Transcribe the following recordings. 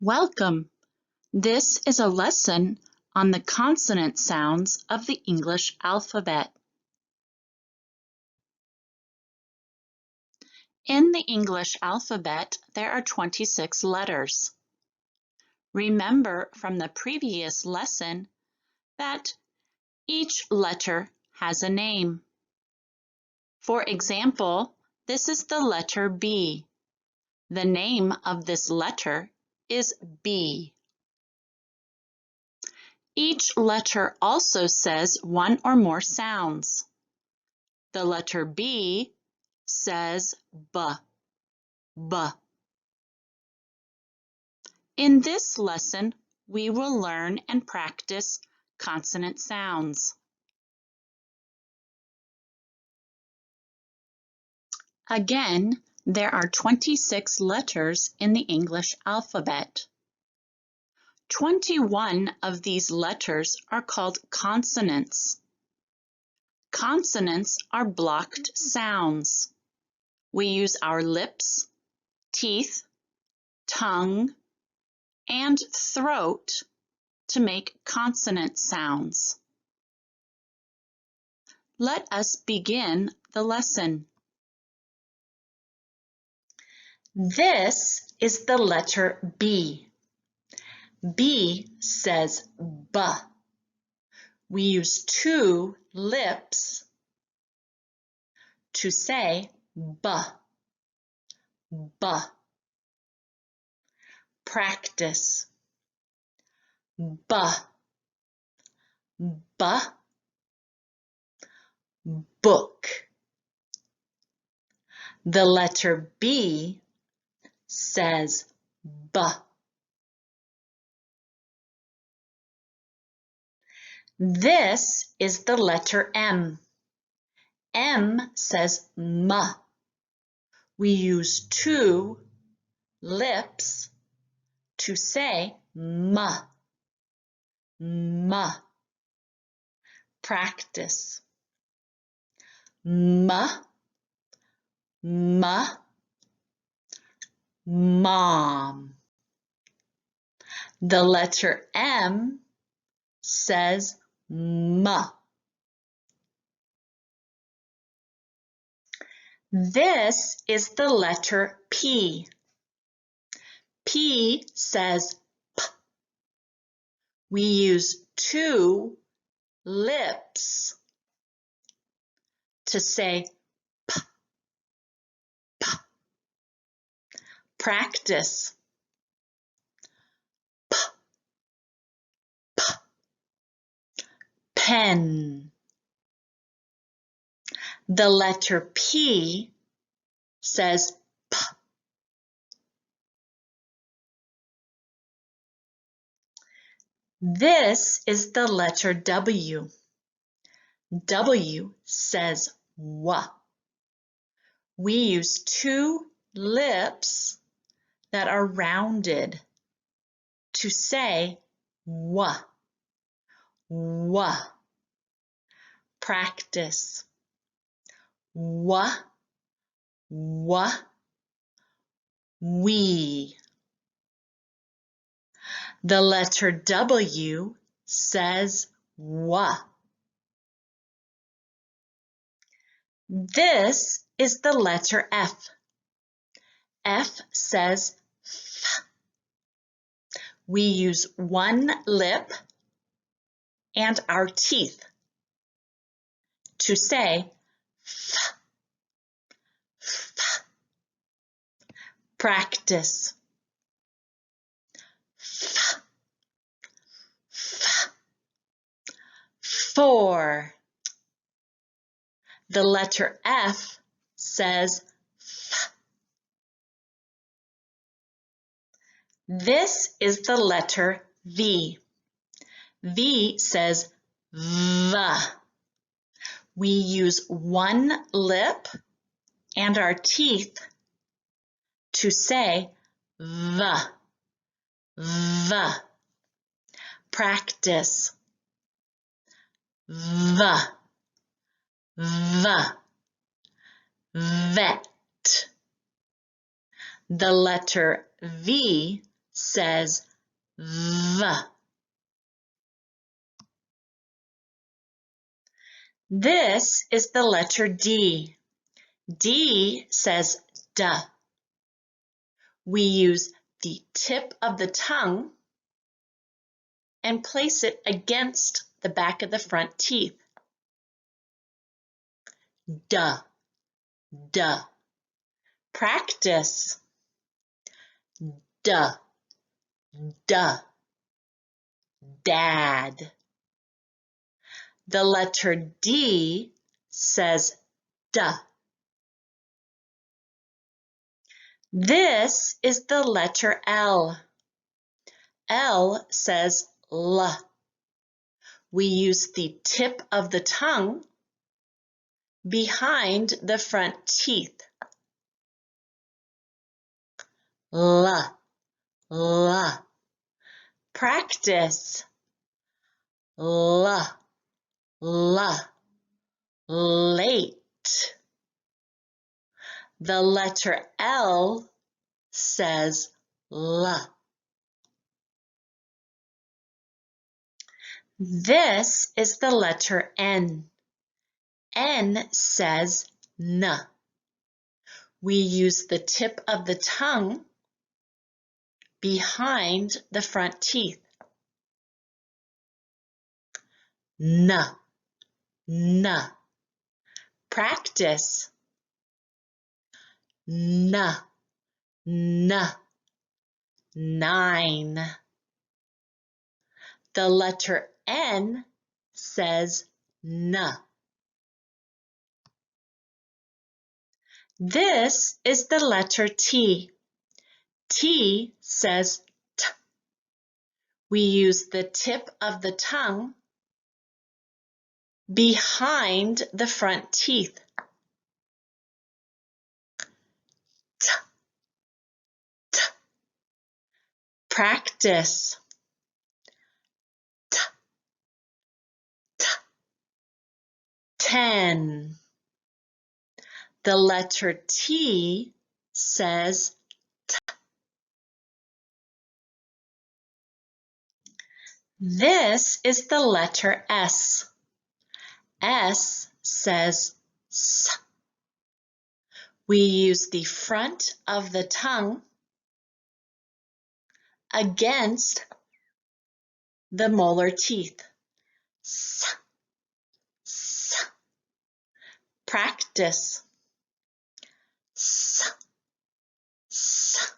Welcome! This is a lesson on the consonant sounds of the English alphabet. In the English alphabet, there are 26 letters. Remember from the previous lesson that each letter has a name. For example, this is the letter B. The name of this letter is B. Each letter also says one or more sounds. The letter B says B, B. In this lesson, we will learn and practice consonant sounds. Again, there are 26 letters in the English alphabet. 21 of these letters are called consonants. Consonants are blocked sounds. We use our lips, teeth, tongue, and throat to make consonant sounds. Let us begin the lesson. This is the letter B. B says B. We use two lips to say B, B. Practice. B, B. Book. The letter B says B. This is the letter M. M says M. We use two lips to say M, M. Practice. M, M. Mom. The letter M says M. This is the letter P. P says P. We use two lips to say P, P. Practice. P, P. Pen. The letter P says P. This is the letter W. W says W. We use two lips that are rounded to say W, W. Practice. W, W. We. The letter W says W. This is the letter F. F says F. We use one lip and our teeth to say F, F. Practice. F, F. Four. The letter F says F. This is the letter V. V says V. We use one lip and our teeth to say V, V. Practice. V, V. Vet. The letter V says V. This is the letter D. D says D. We use the tip of the tongue and place it against the back of the front teeth. D, D. Practice. D, D. Dad. The letter D says D. This is the letter L. L says L. We use the tip of the tongue behind the front teeth. L, L. Practice. L, L. Late. The letter L says L. This is the letter N. N says N. We use the tip of the tongue behind the front teeth. N, N. Practice. N, N. 9. The letter N says N. This is the letter T. T says T. We use the tip of the tongue behind the front teeth. T, T. Practice. T, T. 10. The letter T says T. This is the letter S. S says S. We use the front of the tongue against the molar teeth. S, S. Practice. S, S.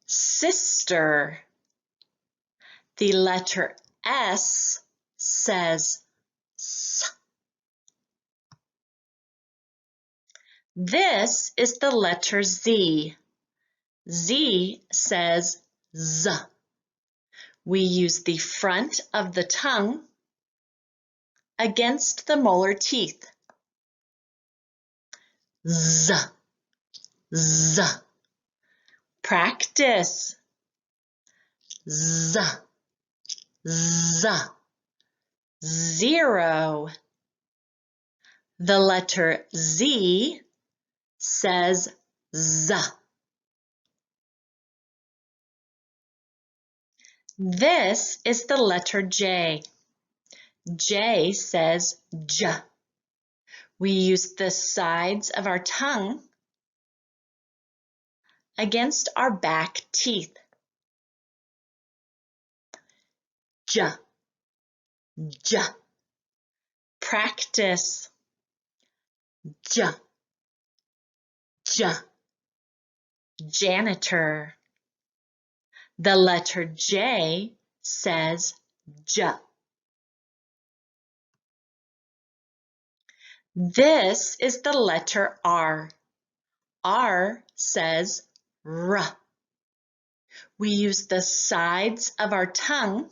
Sister. The letter S says S. This is the letter Z. Z says Z. We use the front of the tongue against the molar teeth. Z, Z. Practice. Z, Z. 0. The letter Z says Z. This is the letter J. J says J. We use the sides of our tongue against our back teeth. J, J. Practice. J, J. Janitor. The letter J says J. This is the letter R. R says R. We use the sides of our tongue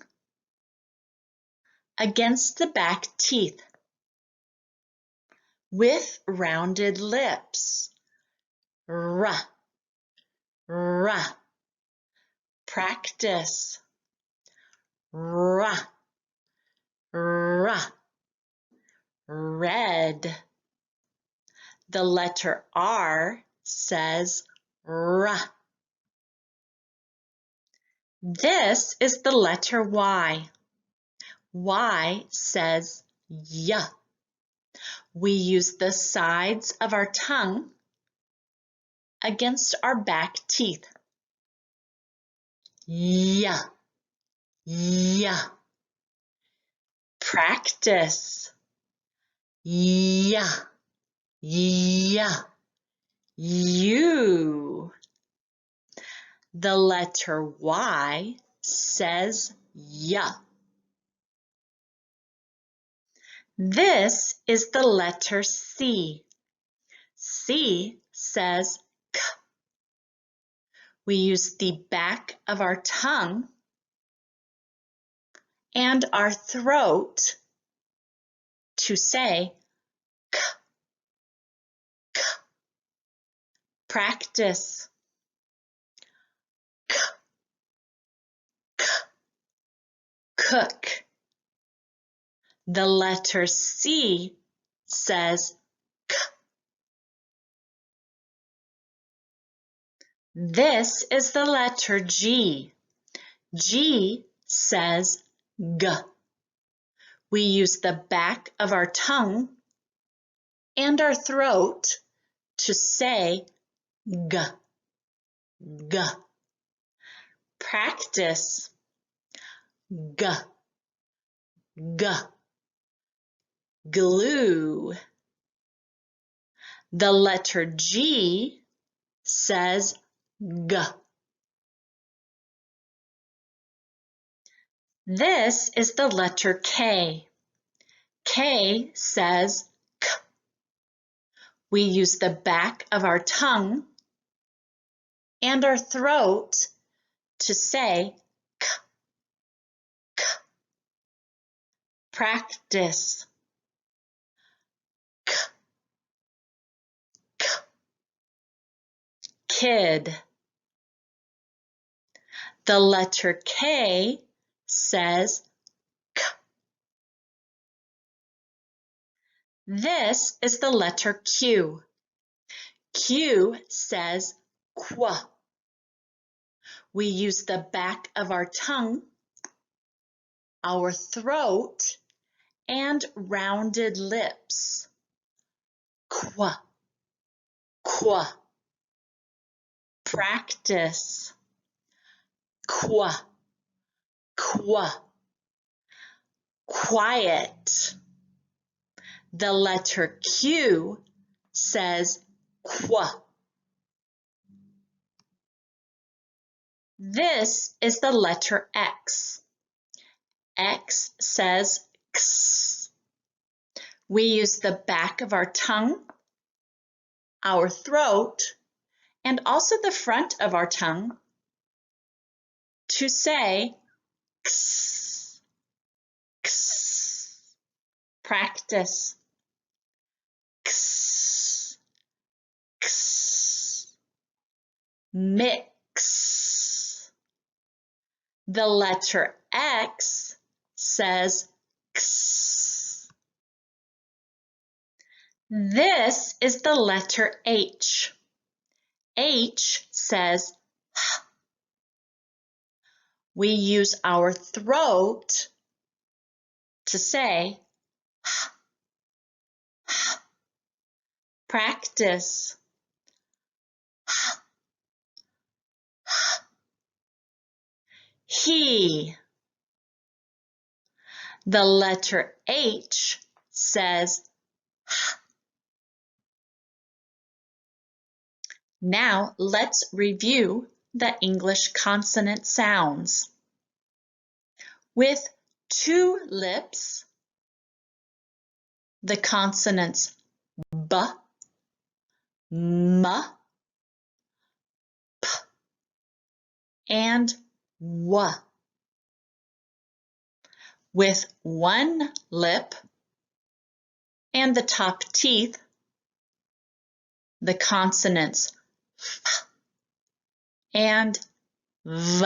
against the back teeth with rounded lips. R, R. Practice. R, R. Red. The letter R says R. This is the letter Y. Y says Y. We use the sides of our tongue against our back teeth. Y, Y. Practice. Y, Y. You. The letter Y says Y. This is the letter C. C says K. We use the back of our tongue and our throat to say K, K. Practice. K, K. Cook. The letter C says K. This is the letter G. G says G. We use the back of our tongue and our throat to say G, G. Practice. G, G. Glue. The letter G says G. This is the letter K. K says K. We use the back of our tongue and our throat to say K, K. Practice. K, K. Kid. The letter K says K. This is the letter Q. Q says Qu. We use the back of our tongue, our throat, and rounded lips. Qu, Qu. Practice. Qu, Qu. Quiet. The letter Q says Qu. This is the letter X. X says X. We use the back of our tongue, our throat, and also the front of our tongue to say X, X. Practice. X, X. Mix. The letter X says X. This is the letter H. H says H. We use our throat to say H, H. Practice. H, H. He. The letter H says H. Now let's review the English consonant sounds. With two lips, the consonants B, M, P, and W. With one lip and the top teeth, the consonants F and V.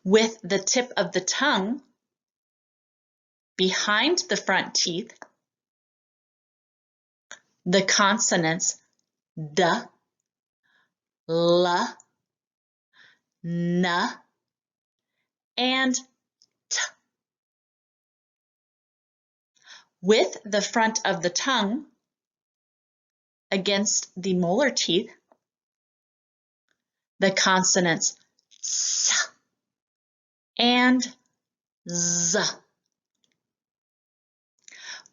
With the tip of the tongue behind the front teeth, the consonants D, L, N, and T. With the front of the tongue against the molar teeth, the consonants S and Z.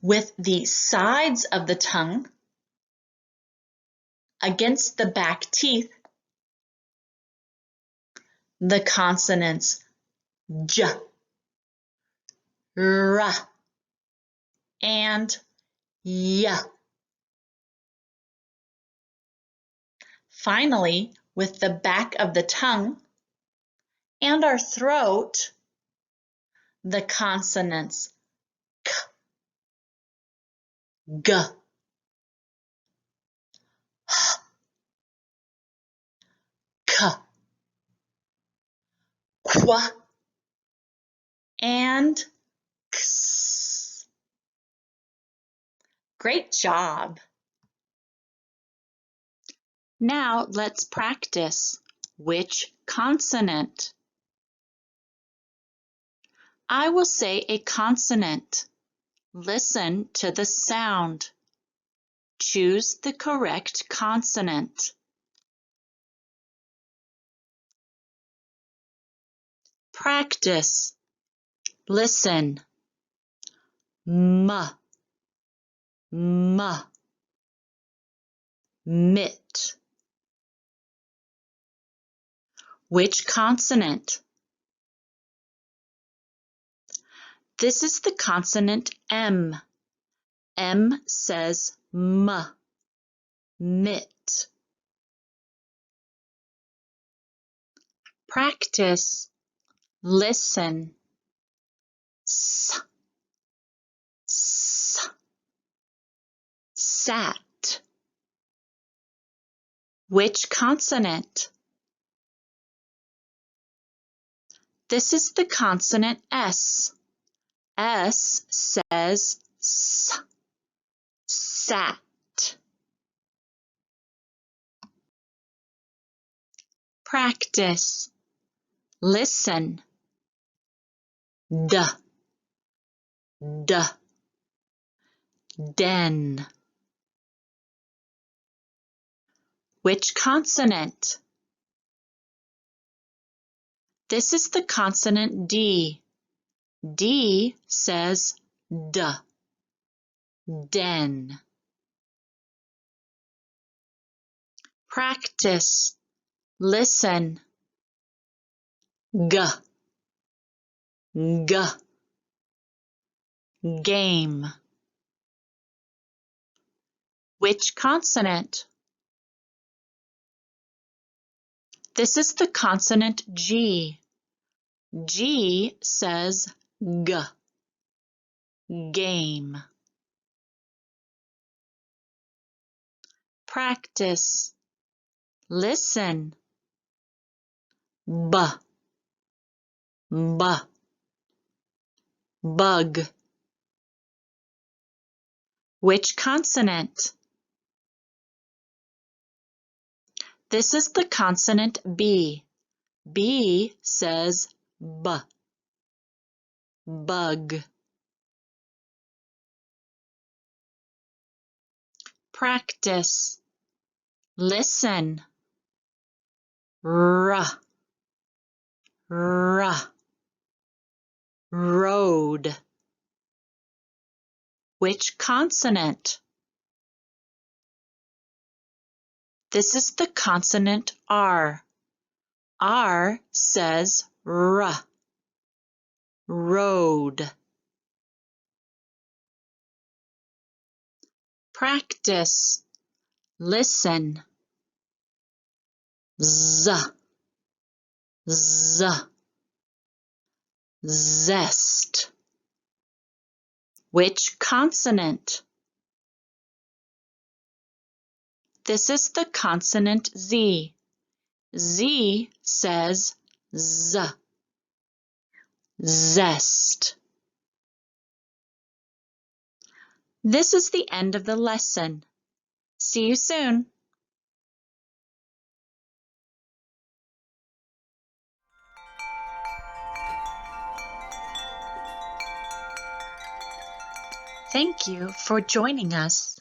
With the sides of the tongue against the back teeth, the consonants J, R, and Y. Finally, with the back of the tongue and our throat, the consonants K, G, H, K, Qu, and Ks. Great job! Now let's practice. Which consonant? I will say a consonant. Listen to the sound. Choose the correct consonant. Practice. Listen. M, M, mit. Which consonant? This is the consonant M. M says M, mit. Practice. Listen. S, S, sat. Which consonant? This is the consonant S. S says S, sat. Practice. Listen. D, D, den. Which consonant? This is the consonant D. D says D, den. Practice. Listen. G, G, game. Which consonant? This is the consonant G. G says G, game. Practice. Listen. B, B, bug. Which consonant? This is the consonant B. B says B, bug. Practice. Listen. R, R, road. Which consonant? This is the consonant R. R says R, road. Practice. Listen. Z, Z, zest. Which consonant? This is the consonant Z. Z says Z, zest. This is the end of the lesson. See you soon. Thank you for joining us.